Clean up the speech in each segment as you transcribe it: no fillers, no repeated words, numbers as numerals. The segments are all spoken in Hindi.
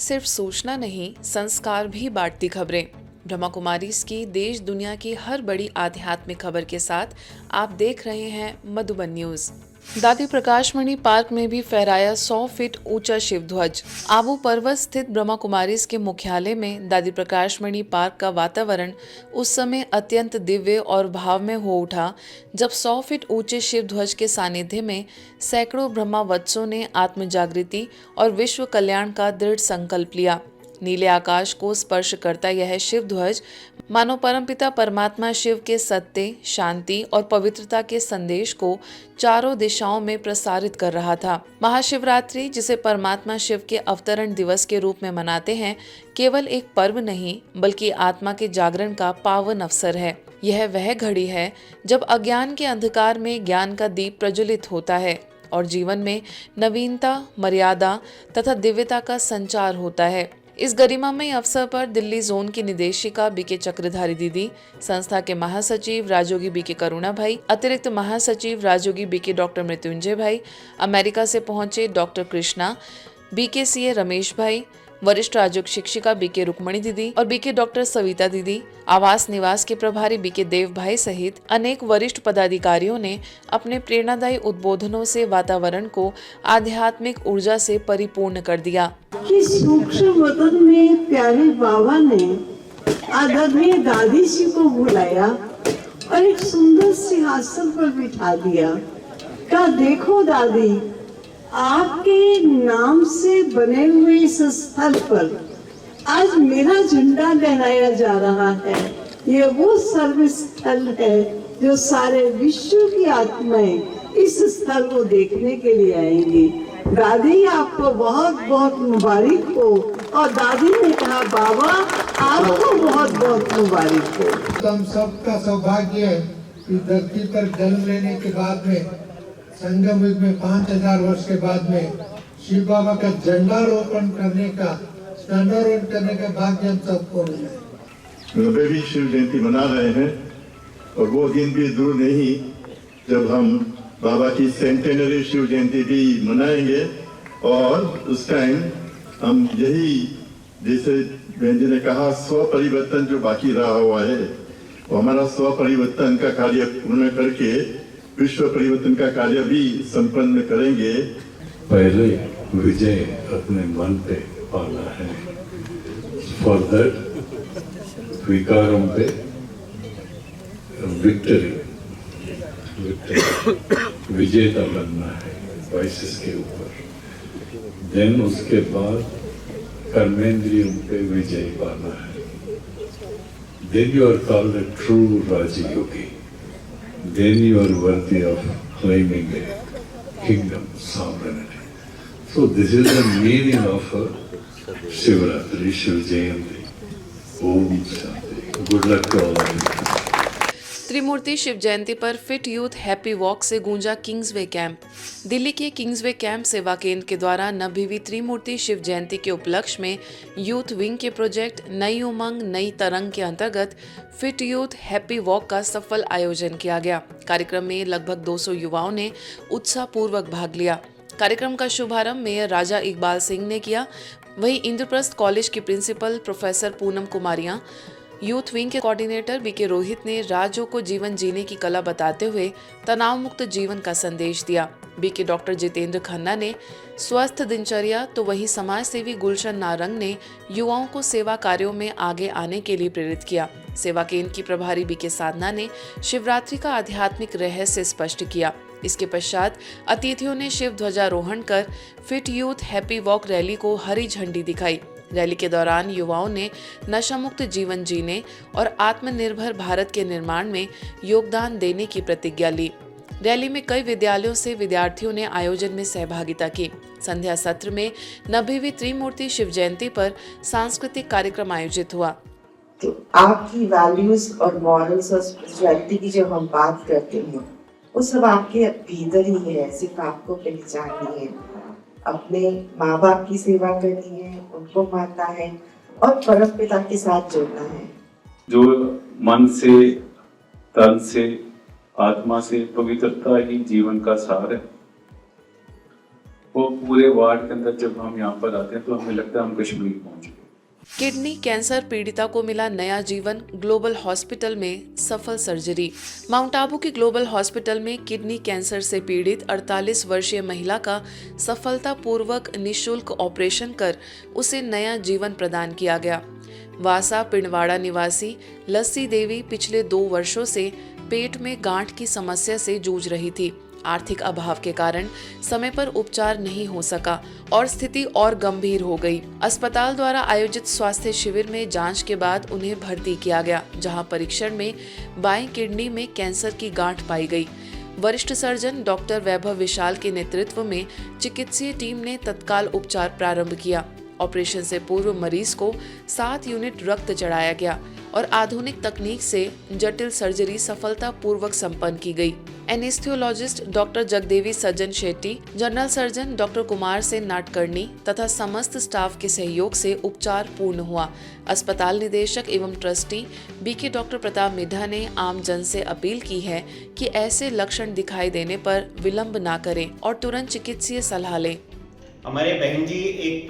सिर्फ सूचना नहीं, संस्कार भी बांटती खबरें। ब्रह्मा कुमारीज की देश दुनिया की हर बड़ी आध्यात्मिक खबर के साथ आप देख रहे हैं मधुबन न्यूज। दादी प्रकाश मणि पार्क में भी फहराया 100 फीट ऊंचा शिव ध्वज। आबू पर्वत स्थित ब्रह्मा कुमारीज के मुख्यालय में दादी प्रकाश मणि पार्क का वातावरण उस समय अत्यंत दिव्य और भावमय हो उठा जब 100 फीट ऊंचे शिव ध्वज के सानिध्य में सैकड़ों ब्रह्मावत्सों ने आत्म जागृति और विश्व कल्याण का दृढ़ संकल्प लिया। नीले आकाश को स्पर्श करता यह शिव ध्वज मानो परमपिता परमात्मा शिव के सत्य, शांति और पवित्रता के संदेश को चारों दिशाओं में प्रसारित कर रहा था। महाशिवरात्रि, जिसे परमात्मा शिव के अवतरण दिवस के रूप में मनाते हैं, केवल एक पर्व नहीं बल्कि आत्मा के जागरण का पावन अवसर है। यह वह घड़ी है जब अज्ञान के अंधकार में ज्ञान का दीप प्रज्वलित होता है और जीवन में नवीनता, मर्यादा तथा दिव्यता का संचार होता है। इस गरिमामय अवसर पर दिल्ली जोन की निदेशिका बीके चक्रधारी दीदी, संस्था के महासचिव राजयोगी बीके करुणा भाई, अतिरिक्त महासचिव राजयोगी बीके डॉक्टर मृत्युंजय भाई, अमेरिका से पहुंचे doctor Krishna, BK CA Ramesh भाई, वरिष्ठ राजयोग शिक्षिका बीके रुक्मणी दीदी और बीके डॉक्टर सविता दीदी, आवास निवास के प्रभारी बीके देव भाई सहित अनेक वरिष्ठ पदाधिकारियों ने अपने प्रेरणादायी उद्बोधनों से वातावरण को आध्यात्मिक ऊर्जा से परिपूर्ण कर दिया। कि सूक्ष्म वतन में प्यारे बाबा ने आदरणीय दादी जी को बुलाया और एक सुंदर सिंहासन पर बिठा दिया। कहा, देखो दादी, आपके नाम से बने हुए इस स्थल पर आज मेरा झंडा लहराया जा रहा है। ये वो सर्व स्थल है जो सारे विश्व की आत्माएं इस स्थल को देखने के लिए आएंगी। दादी, आपको बहुत बहुत मुबारक हो। और दादी ने कहा, बाबा आपको बहुत बहुत मुबारक हो। हम सबका सौभाग्य है कि धरती पर जन्म लेने के बाद में संगम युग में 5000 वर्ष के बाद में शिव बाबा का झंडारोपण करने का भाग्य हम सबको मिला। 90वीं शिव जयंती मना रहे हैं और वो दिन भी दूर नहीं जब हम बाबा की सेंटेनरी शिव जयंती भी मनाएंगे। और उस टाइम हम यही, जैसे बहन जी ने कहा, स्व परिवर्तन जो बाकी रहा हुआ है वो हमारा स्व परिवर्तन का कार्य पूर्ण करके विश्व परिवर्तन का कार्य भी संपन्न करेंगे। पहले विजय अपने मन पे पाना है, फॉर दैट विकारम पे विक्टरी विजेता बनना है वाइसेस के ऊपर। देन उसके बाद कर्मेंद्रियों पे विजय पाना है। Then you are called a true राजयोगी। Then you are worthy of claiming a kingdom sovereignty. So this is the meaning of Shivratri, Shiv Jayanti. Om Shanti. Good luck to all of you. त्रिमूर्ति शिव जयंती पर फिट यूथ हैप्पी वॉक से गूंजा किंग्सवे कैंप। दिल्ली के किंग्सवे कैंप सेवा केंद्र के द्वारा 90वीं त्रिमूर्ति शिव जयंती के उपलक्ष्य में यूथ विंग के प्रोजेक्ट नई उमंग नई तरंग के अंतर्गत फिट यूथ हैप्पी वॉक का सफल आयोजन किया गया। कार्यक्रम में लगभग 200 युवाओं ने उत्साहपूर्वक भाग लिया। कार्यक्रम का शुभारंभ मेयर राजा इकबाल सिंह ने किया। वहीं इंद्रप्रस्थ कॉलेज की प्रिंसिपल प्रोफेसर पूनम कुमारियां, यूथ विंग के कोऑर्डिनेटर बीके रोहित ने राज्यों को जीवन जीने की कला बताते हुए तनाव मुक्त जीवन का संदेश दिया। बीके डॉक्टर जितेंद्र खन्ना ने स्वस्थ दिनचर्या, तो वहीं समाज सेवी गुलशन नारंग ने युवाओं को सेवा कार्यों में आगे आने के लिए प्रेरित किया। सेवा केंद्र की प्रभारी बीके साधना ने शिवरात्रि का आध्यात्मिक रहस्य स्पष्ट किया। इसके पश्चात अतिथियों ने शिव ध्वजारोहण कर fit youth happy walk rally को हरी झंडी दिखाई। रैली के दौरान युवाओं ने नशा मुक्त जीवन जीने और आत्मनिर्भर भारत के निर्माण में योगदान देने की प्रतिज्ञा ली। रैली में कई विद्यालयों से विद्यार्थियों ने आयोजन में सहभागिता की। संध्या सत्र में 90वीं त्रिमूर्ति शिव जयंती पर सांस्कृतिक कार्यक्रम आयोजित हुआ। तो आपकी वैल्यूज और मॉरल्स और स्पिरिचुअलिटी की जो हम बात करते हैं वो सब आपके भीतर ही है। सिर्फ आपको पहचाननी है, अपने माँ बाप की सेवा करनी है, उनको मानना है और परम पिता के साथ जुड़ना है। जो मन से, तन से, आत्मा से पवित्रता ही जीवन का सार है। वो पूरे वार्ड के अंदर जब हम यहाँ पर आते हैं तो हमें लगता है हम कश्मीर पहुँच गए। किडनी कैंसर पीड़िता को मिला नया जीवन, ग्लोबल हॉस्पिटल में सफल सर्जरी। माउंट आबू के ग्लोबल हॉस्पिटल में किडनी कैंसर से पीड़ित 48 वर्षीय महिला का सफलतापूर्वक निशुल्क ऑपरेशन कर उसे नया जीवन प्रदान किया गया। वासा पिंडवाड़ा निवासी लस्सी देवी पिछले 2 वर्षों से पेट में गांठ की समस्या से जूझ रही थी। आर्थिक अभाव के कारण समय पर उपचार नहीं हो सका और स्थिति और गंभीर हो गई। अस्पताल द्वारा आयोजित स्वास्थ्य शिविर में जांच के बाद उन्हें भर्ती किया गया, जहां परीक्षण में बाईं किडनी में कैंसर की गांठ पाई गई। वरिष्ठ सर्जन डॉक्टर वैभव विशाल के नेतृत्व में चिकित्सीय टीम ने तत्काल उपचार प्रारंभ किया। ऑपरेशन से पूर्व मरीज को 7 यूनिट रक्त चढ़ाया गया और आधुनिक तकनीक से जटिल सर्जरी सफलतापूर्वक संपन्न की गई। एनेस्थियोलॉजिस्ट doctor Jagdevi Sajjan Shetty, general surgeon doctor Kumar Sen Natkarni तथा समस्त स्टाफ के सहयोग से उपचार पूर्ण हुआ। अस्पताल निदेशक एवं trustee BK doctor Pratap Middha ने आम जन से अपील की है कि ऐसे लक्षण दिखाई देने पर विलंब न करें और तुरंत चिकित्सीय सलाह लें। हमारे बहन जी एक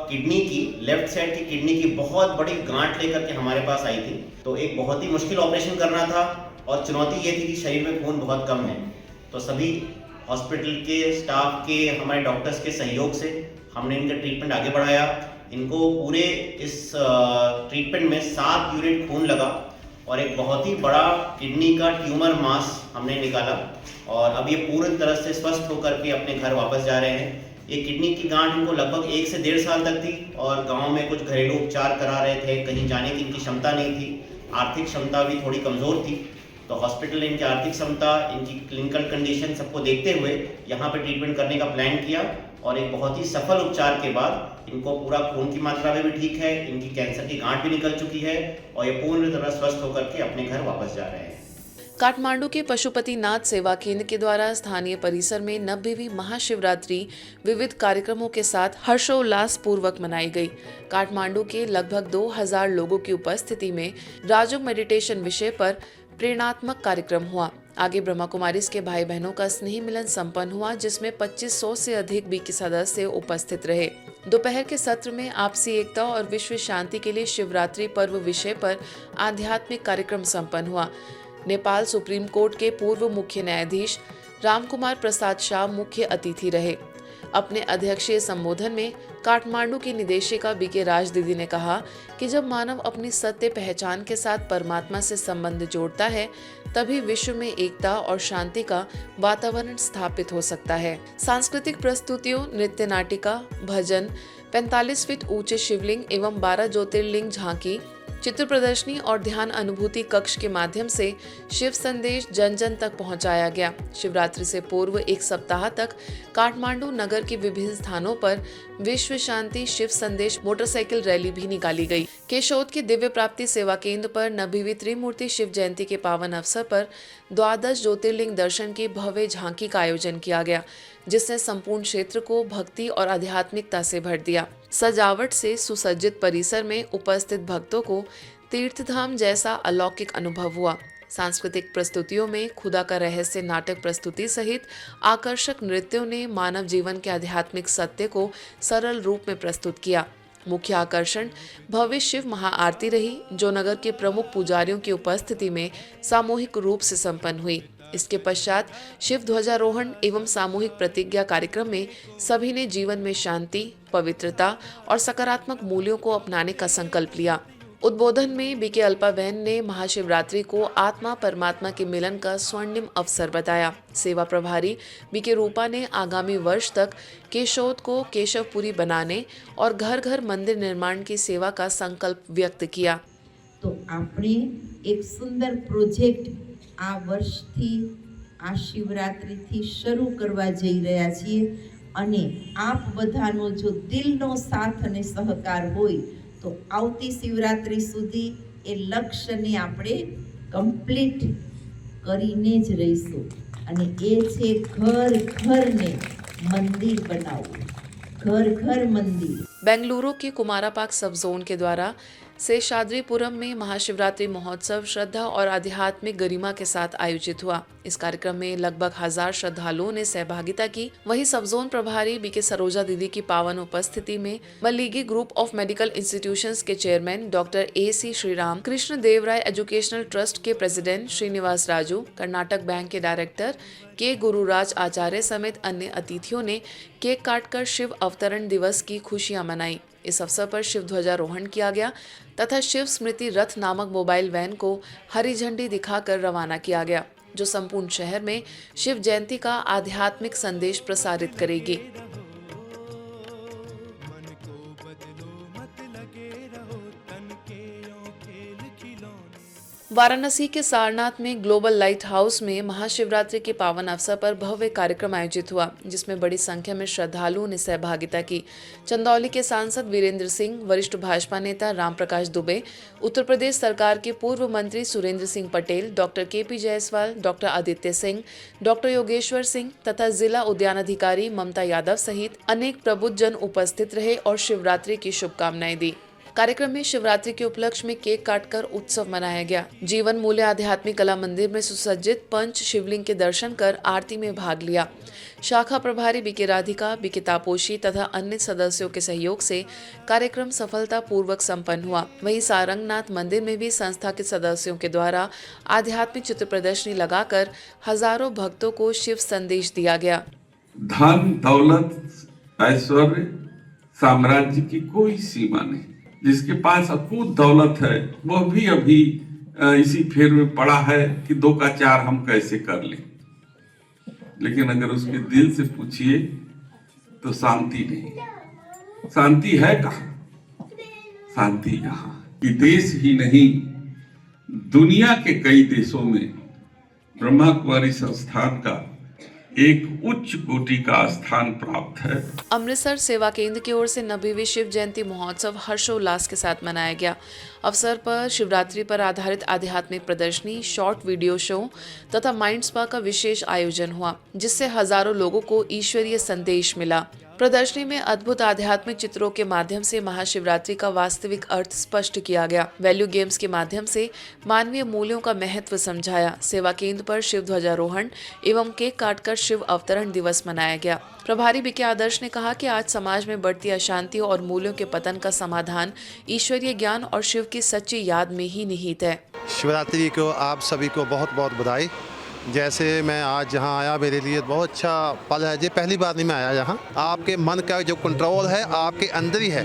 किडनी की लेफ्ट साइड की किडनी की बहुत बड़ी गांठ लेकर के हमारे पास आई थी। तो एक बहुत ही मुश्किल ऑपरेशन करना था और चुनौती ये थी कि शरीर में खून बहुत कम है। तो सभी हॉस्पिटल के स्टाफ के, हमारे डॉक्टर्स के सहयोग से हमने इनका ट्रीटमेंट आगे बढ़ाया। इनको पूरे इस ट्रीटमेंट में 7 यूनिट खून लगा और एक बहुत ही बड़ा किडनी का ट्यूमर मास हमने निकाला और अब ये पूरी तरह से स्वस्थ होकर के अपने घर वापस जा रहे हैं। ये किडनी की गांठ इनको लगभग 1 से 1.5 साल तक थी और गांव में कुछ घरेलू उपचार करा रहे थे, कहीं जाने की इनकी क्षमता नहीं थी, आर्थिक क्षमता भी थोड़ी कमज़ोर थी। तो हॉस्पिटल ने इनकी आर्थिक क्षमता, इनकी क्लिनिकल कंडीशन सबको देखते हुए यहाँ पे ट्रीटमेंट करने का प्लान किया और एक बहुत ही सफल उपचार के बाद इनको पूरा खून की मात्रा में भी ठीक है, इनकी कैंसर की गांठ भी निकल चुकी है और ये पूर्ण तरह स्वस्थ होकर के अपने घर वापस जा रहे हैं। काठमांडू के पशुपतिनाथ सेवा केंद्र के द्वारा स्थानीय परिसर में 90वीं महाशिवरात्रि विविध कार्यक्रमों के साथ हर्षोल्लास पूर्वक मनाई गई। काठमांडू के लगभग 2000 लोगों की उपस्थिति में राजयोग मेडिटेशन विषय पर प्रेरणात्मक कार्यक्रम हुआ। आगे ब्रह्मा कुमारीज के भाई बहनों का स्नेह मिलन संपन्न हुआ, जिसमें 2500 से अधिक बीके सदस्य उपस्थित रहे। दोपहर के सत्र में आपसी एकता और विश्व शांति के लिए शिवरात्रि पर्व विषय पर आध्यात्मिक कार्यक्रम संपन्न हुआ। नेपाल सुप्रीम कोर्ट के पूर्व मुख्य न्यायाधीश रामकुमार प्रसाद शाह मुख्य अतिथि रहे। अपने अध्यक्षीय संबोधन में काठमांडू की निदेशिका बीके राज दीदी ने कहा कि जब मानव अपनी सत्य पहचान के साथ परमात्मा से संबंध जोड़ता है, तभी विश्व में एकता और शांति का वातावरण स्थापित हो सकता है। सांस्कृतिक प्रस्तुतियों, नृत्य नाटिका, भजन, 45 फीट ऊंचे शिवलिंग एवं 12 ज्योतिर्लिंग झांकी, चित्र प्रदर्शनी और ध्यान अनुभूति कक्ष के माध्यम से शिव संदेश जन जन तक पहुंचाया गया। शिवरात्रि से पूर्व 1 सप्ताह तक काठमांडू नगर के विभिन्न स्थानों पर विश्व शांति शिव संदेश मोटरसाइकिल रैली भी निकाली गई। केशोद के दिव्य प्राप्ति सेवा केंद्र पर 90वीं त्रिमूर्ति शिव जयंती के पावन अवसर पर 12 ज्योतिर्लिंग दर्शन की भव्य झांकी का आयोजन किया गया, जिसने संपूर्ण क्षेत्र को भक्ति और आध्यात्मिकता से भर दिया। सजावट से सुसज्जित परिसर में उपस्थित भक्तों को तीर्थधाम जैसा अलौकिक अनुभव हुआ। सांस्कृतिक प्रस्तुतियों में खुदा का रहस्य नाटक प्रस्तुति सहित आकर्षक नृत्यों ने मानव जीवन के आध्यात्मिक सत्य को सरल रूप में प्रस्तुत किया। मुख्य आकर्षण भव्य शिव महाआरती रही, जो नगर के प्रमुख पुजारियों की उपस्थिति में सामूहिक रूप से संपन्न हुई। इसके पश्चात शिव ध्वजारोहण एवं सामूहिक प्रतिज्ञा कार्यक्रम में सभी ने जीवन में शांति, पवित्रता और सकारात्मक मूल्यों को अपनाने का संकल्प लिया। उद्बोधन में बीके अल्पा बहन ने महाशिवरात्रि को आत्मा परमात्मा के मिलन का स्वर्णिम अवसर बताया। सेवा प्रभारी बीके रूपा ने आगामी वर्ष तक केशोद को केशवपुरी बनाने और घर घर मंदिर निर्माण की सेवा का संकल्प व्यक्त किया। तो आपने एक सुंदर प्रोजेक्ट आ वर्षथी आ शिवरात्रिथी शरू करवा जई रह्या छीए अने आप बधानो जो दिलनो साथ अने सहकार होय तो आवती शिवरात्रि सुधी ए लक्ष्यने આપણે કમ્પ્લીટ કરીને જ રહીશું અને એ છે ઘર ઘરને મંદિર બનાવવું, घर घर मंदिर। बेंगलुरु के कुमारापाक सब जोन के द्वारा शेषाद्रिपुरम में महाशिवरात्रि महोत्सव श्रद्धा और आध्यात्मिक गरिमा के साथ आयोजित हुआ। इस कार्यक्रम में लगभग 1000 श्रद्धालुओं ने सहभागिता की। वहीं सब जोन प्रभारी बीके सरोजा दीदी की पावन उपस्थिति में Malligi group of medical institutions के chairman doctor AC Shriram, Krishna Dev Rai educational trust के प्रेसिडेंट श्रीनिवास राजू, कर्नाटक बैंक के डायरेक्टर के गुरुराज आचार्य समेत अन्य अतिथियों ने केक काटकर शिव अवतरण दिवस की खुशियां मनाई। इस अवसर पर शिव ध्वजारोहण किया गया तथा शिव स्मृति रथ नामक मोबाइल वैन को हरी झंडी दिखाकर रवाना किया गया, जो संपूर्ण शहर में शिव जयंती का आध्यात्मिक संदेश प्रसारित करेगी। वाराणसी के सारनाथ में ग्लोबल लाइट हाउस में महाशिवरात्रि के पावन अवसर पर भव्य कार्यक्रम आयोजित हुआ, जिसमें बड़ी संख्या में श्रद्धालुओं ने सहभागिता की। चंदौली के सांसद वीरेंद्र सिंह, वरिष्ठ भाजपा नेता राम प्रकाश दुबे, उत्तर प्रदेश सरकार के पूर्व मंत्री Surendra Singh Patel, doctor KP Jaiswal, doctor Aditya Singh, doctor Yogeshwar Singh तथा जिला उद्यान अधिकारी ममता यादव सहित अनेक प्रबुद्ध जन उपस्थित रहे और शिवरात्रि की शुभकामनाएं दी। कार्यक्रम में शिवरात्रि के उपलक्ष्य में केक काटकर उत्सव मनाया गया। जीवन मूल्य आध्यात्मिक कला मंदिर में सुसज्जित पंच शिवलिंग के दर्शन कर आरती में भाग लिया। शाखा प्रभारी बीके राधिका, बीके तापोशी तथा अन्य सदस्यों के सहयोग से कार्यक्रम सफलतापूर्वक संपन्न हुआ। वहीं सारंगनाथ मंदिर में भी संस्था के सदस्यों के द्वारा आध्यात्मिक चित्र प्रदर्शनी लगाकर हजारों भक्तों को शिव संदेश दिया गया। धन, दौलत, ऐश्वर्य, साम्राज्य की कोई सीमा नहीं। जिसके पास अकूत दौलत है वह भी अभी इसी फेर में पड़ा है कि 2 का 4 हम कैसे कर लें। लेकिन अगर उसके दिल से पूछिए तो शांति नहीं। शांति है कहाँ? शांति यहाँ कि देश ही नहीं, दुनिया के कई देशों में ब्रह्मा कुमारी संस्थान का एक उच्च कोटि का स्थान प्राप्त है। अमृतसर सेवा केंद्र की ओर से 90वीं शिव जयंती महोत्सव हर्षोल्लास के साथ मनाया गया। अवसर पर शिवरात्रि पर आधारित आध्यात्मिक प्रदर्शनी, शॉर्ट वीडियो शो तथा माइंड स्पा का विशेष आयोजन हुआ, जिससे हजारों लोगों को ईश्वरीय संदेश मिला। प्रदर्शनी में अद्भुत आध्यात्मिक चित्रों के माध्यम से महाशिवरात्रि का वास्तविक अर्थ स्पष्ट किया गया। वैल्यू गेम्स के माध्यम से मानवीय मूल्यों का महत्व समझाया। सेवा केंद्र पर शिव ध्वजारोहण एवं केक काटकर शिव अवतरण दिवस मनाया गया। प्रभारी बीके आदर्श ने कहा कि आज समाज में बढ़ती अशांति और मूल्यों के पतन का समाधान ईश्वरीय ज्ञान और शिव की सच्ची याद में ही निहित है। शिवरात्रि को आप सभी को बहुत बहुत बधाई। जैसे मैं आज यहाँ आया, मेरे लिए बहुत अच्छा पल है। ये पहली बार नहीं मैं आया यहाँ। आपके मन का जो कंट्रोल है आपके अंदर ही है,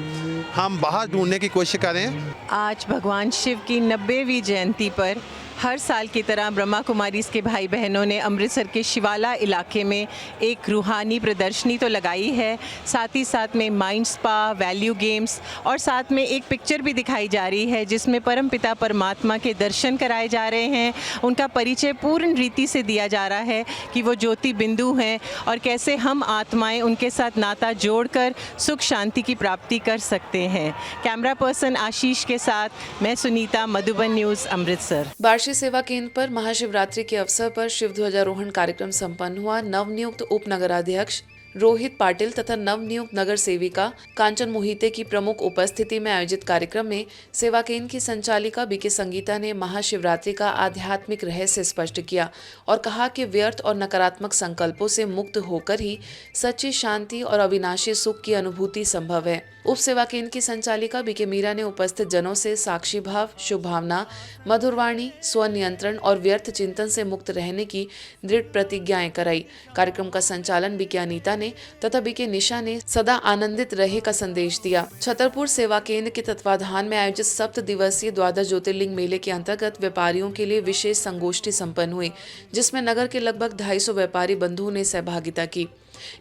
हम बाहर ढूंढने की कोशिश करें। आज भगवान शिव की 90वीं जयंती पर हर साल की तरह ब्रह्मा कुमारीज़ के भाई बहनों ने अमृतसर के शिवाला इलाके में एक रूहानी प्रदर्शनी तो लगाई है, साथ ही साथ में माइंड स्पा, वैल्यू गेम्स और साथ में एक पिक्चर भी दिखाई जा रही है जिसमें परमपिता परमात्मा के दर्शन कराए जा रहे हैं। उनका परिचय पूर्ण रीति से दिया जा रहा है कि वो ज्योति बिंदु हैं और कैसे हम आत्माएं उनके साथ नाता जोड़कर सुख शांति की प्राप्ति कर सकते हैं। कैमरा पर्सन आशीष के साथ मैं सुनीता, मधुबन न्यूज़, अमृतसर। सेवा केंद्र पर महाशिवरात्रि के अवसर पर शिव ध्वजारोहण कार्यक्रम संपन्न हुआ। नवनियुक्त उप नगराध्यक्ष रोहित पाटिल तथा नवनियुक्त नगर सेविका कांचन मोहिते की प्रमुख उपस्थिति में आयोजित कार्यक्रम में सेवा केंद्र की संचालिका बीके संगीता ने महाशिवरात्रि का आध्यात्मिक रहस्य स्पष्ट किया और कहा कि व्यर्थ और नकारात्मक संकल्पों से मुक्त होकर ही सच्ची शांति और अविनाशी सुख की अनुभूति संभव है। उप सेवा केंद्र की संचालिका बीके मीरा ने उपस्थित जनों से साक्षी भाव, शुभ भावना, मधुरवाणी, स्वनियंत्रण और व्यर्थ चिंतन से मुक्त रहने की दृढ़ प्रतिज्ञाएं कराई। कार्यक्रम का संचालन बीके अनीता ने तथा बीके निशा ने सदा आनंदित रहे का संदेश दिया। छतरपुर सेवा केंद्र के तत्वाधान में आयोजित 7 दिवसीय द्वादश ज्योतिर्लिंग मेले के अंतर्गत व्यापारियों के लिए विशेष संगोष्ठी संपन्न हुई, जिसमें नगर के लगभग 250 व्यापारी बंधुओं ने सहभागिता की।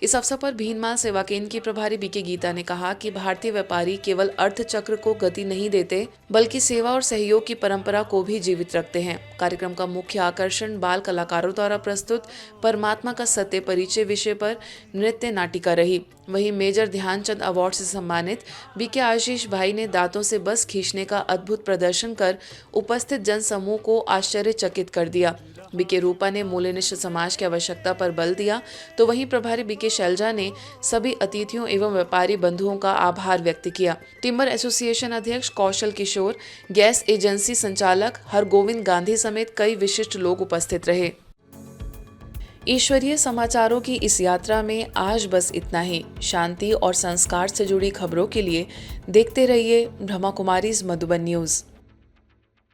इस अवसर पर भीनमाल सेवा केंद्र की प्रभारी बीके गीता ने कहा कि भारतीय व्यापारी केवल अर्थ चक्र को गति नहीं देते बल्कि सेवा और सहयोग की परंपरा को भी जीवित रखते हैं। कार्यक्रम का मुख्य आकर्षण बाल कलाकारों द्वारा प्रस्तुत परमात्मा का सत्य परिचय विषय पर नृत्य नृत्य नाटिका रही। वहीं मेजर ध्यानचंद अवार्ड से सम्मानित बीके आशीष भाई ने दांतों से बस खींचने का अद्भुत प्रदर्शन कर उपस्थित जनसमूह को आश्चर्यचकित कर दिया। बीके रूपा ने मूल्यनिष्ठ समाज की आवश्यकता पर बल दिया, तो वहीं प्रभारी बीके शैलजा ने सभी अतिथियों एवं व्यापारी बंधुओं का आभार व्यक्त किया। टिम्बर एसोसिएशन अध्यक्ष कौशल किशोर, गैस एजेंसी संचालक हरगोविंद गांधी समेत कई विशिष्ट लोग उपस्थित रहे। ईश्वरीय समाचारों की इस यात्रा में आज बस इतना ही। शांति और संस्कार से जुड़ी खबरों के लिए देखते रहिए ब्रह्मा कुमारीज मधुबन न्यूज।